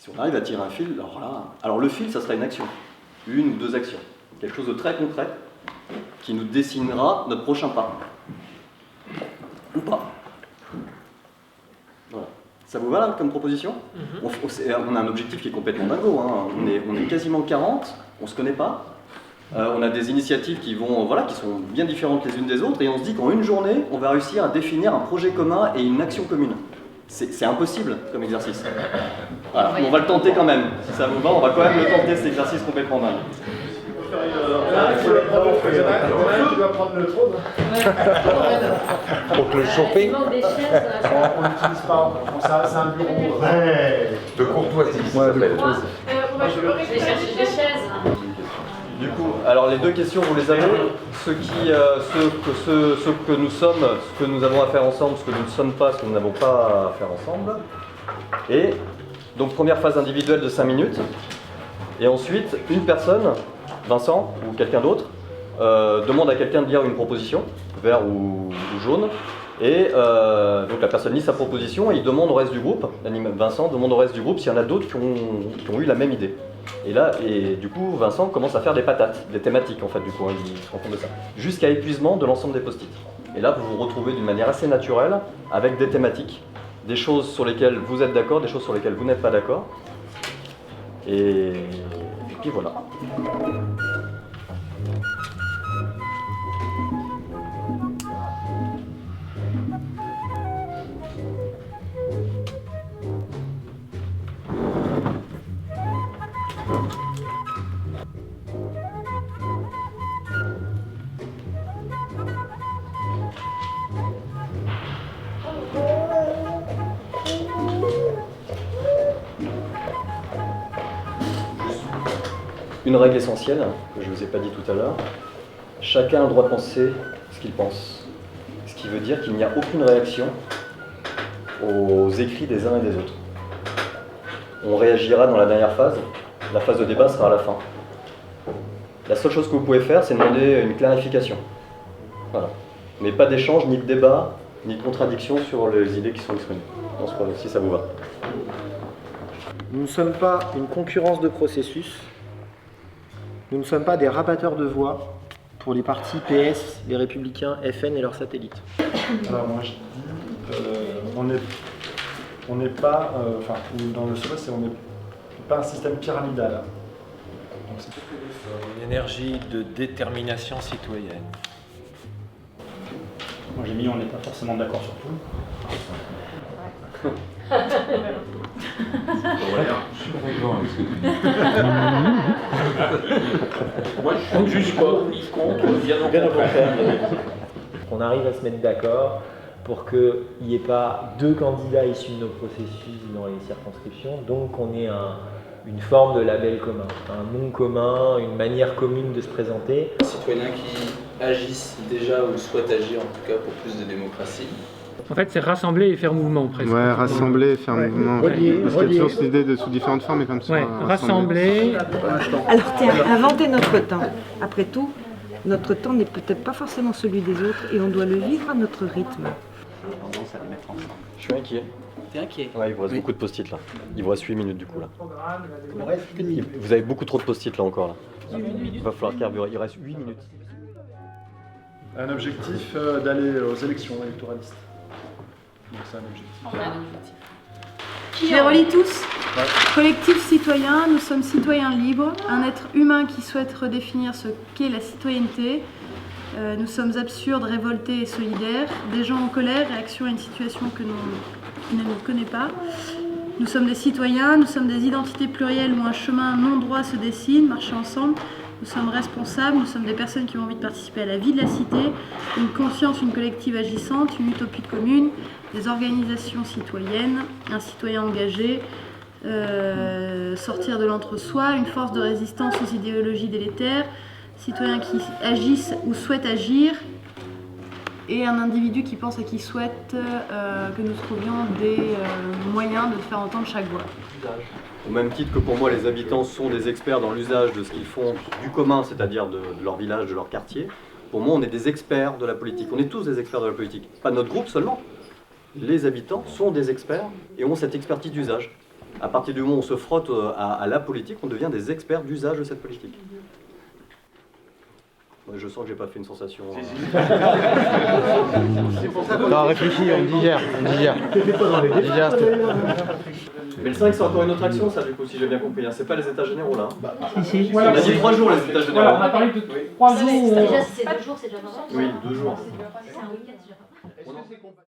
Si on arrive à tirer un fil, alors là... Alors le fil, ça sera une action. Une ou deux actions. Quelque chose de très concret qui nous dessinera notre prochain pas. Ou pas. Voilà. Ça vous va là comme proposition? On a un objectif qui est complètement dingo. Hein. On est quasiment 40, on se connaît pas. On a des initiatives qui sont bien différentes les unes des autres et on se dit qu'en une journée, on va réussir à définir un projet commun et une action commune. C'est impossible comme exercice. Voilà. On va le tenter quand même. Si ça vous va, on va quand même le tenter, cet exercice complètement dingue. Tu vas prendre le trône. Pour te le choper. On n'utilise pas, c'est un bureau. De courtoisie. Je vais chercher des chaises. Du coup, alors les deux questions, vous les avez. Ce que nous sommes, ce que nous avons à faire ensemble, ce que nous ne sommes pas, ce que nous n'avons pas à faire ensemble. Et donc première phase individuelle de 5 minutes. Et ensuite, une personne, Vincent ou quelqu'un d'autre, demande à quelqu'un de lire une proposition, vert ou jaune. Et donc la personne lit sa proposition et il demande au reste du groupe, Vincent demande au reste du groupe s'il y en a d'autres qui ont eu la même idée. Et du coup, Vincent commence à faire des patates, des thématiques en fait, du coup, il se rend compte de ça. Jusqu'à épuisement de l'ensemble des post-it. Et là, vous vous retrouvez d'une manière assez naturelle avec des thématiques, des choses sur lesquelles vous êtes d'accord, des choses sur lesquelles vous n'êtes pas d'accord. Et puis voilà. Une règle essentielle, que je ne vous ai pas dit tout à l'heure, chacun a le droit de penser ce qu'il pense. Ce qui veut dire qu'il n'y a aucune réaction aux écrits des uns et des autres. On réagira dans la dernière phase, la phase de débat sera à la fin. La seule chose que vous pouvez faire, c'est demander une clarification. Voilà. Mais pas d'échange, ni de débat, ni de contradiction sur les idées qui sont exprimées. Dans ce problème, si ça vous va. Nous ne sommes pas une concurrence de processus. Nous ne sommes pas des rabatteurs de voix pour les partis PS, les Républicains, FN et leurs satellites. Alors moi je dis, on n'est pas, dans le SOS, on n'est pas un système pyramidal. Donc, c'est une énergie de détermination citoyenne. Moi j'ai mis on n'est pas forcément d'accord sur tout. Moi je ne juge pas, ni contre, bien au contraire. Qu'on arrive à se mettre d'accord pour qu'il n'y ait pas deux candidats issus de nos processus dans les circonscriptions, donc qu'on ait une forme de label commun, un nom commun, une manière commune de se présenter. Citoyens qui agissent déjà ou souhaitent agir en tout cas pour plus de démocratie. En fait, c'est rassembler et faire mouvement presque. Ouais, rassembler et faire mouvement. Parce qu'il y a toujours cette idée de sous différentes formes et comme ça. Ouais, rassembler. Alors tiens, inventer notre temps. Après tout, notre temps n'est peut-être pas forcément celui des autres et on doit le vivre à notre rythme. Je suis inquiet. T'es inquiet? Ouais, il vous reste beaucoup de post-it là. Il vous reste 8 minutes du coup là. Vous avez beaucoup trop de post-it là encore là. Il va falloir carburer, il reste 8 minutes. un objectif d'aller aux élections électoralistes. Donc c'est un objectif. Je les relis tous. Ouais. Collectif citoyen, nous sommes citoyens libres, un être humain qui souhaite redéfinir ce qu'est la citoyenneté. Nous sommes absurdes, révoltés et solidaires, des gens en colère, réaction à une situation qui ne nous connaît pas. Nous sommes des citoyens, nous sommes des identités plurielles où un chemin non droit se dessine, marcher ensemble. Nous sommes responsables, nous sommes des personnes qui ont envie de participer à la vie de la cité, une conscience, une collective agissante, une utopie commune, des organisations citoyennes, un citoyen engagé, sortir de l'entre-soi, une force de résistance aux idéologies délétères, citoyens qui agissent ou souhaitent agir, et un individu qui pense et qui souhaite que nous trouvions des moyens de faire entendre chaque voix. Au même titre que pour moi, les habitants sont des experts dans l'usage de ce qu'ils font du commun, c'est-à-dire de leur village, de leur quartier, pour moi, on est des experts de la politique. On est tous des experts de la politique. Pas notre groupe seulement. Les habitants sont des experts et ont cette expertise d'usage. À partir du moment où on se frotte à la politique, on devient des experts d'usage de cette politique. Ouais, je sens que j'ai pas fait une sensation. Non, réfléchis, on digère. Mais le 5, c'est encore une autre action, ça, du coup, si j'ai bien compris. Hein. C'est pas les états généraux, là. Si. On a dit 3 jours, les états généraux. Voilà, on a parlé de 3 jours. Déjà, si c'est 2 jours, c'est déjà pas mal. Oui, 2 jours. C'est un week-end, c'est déjà pas mal.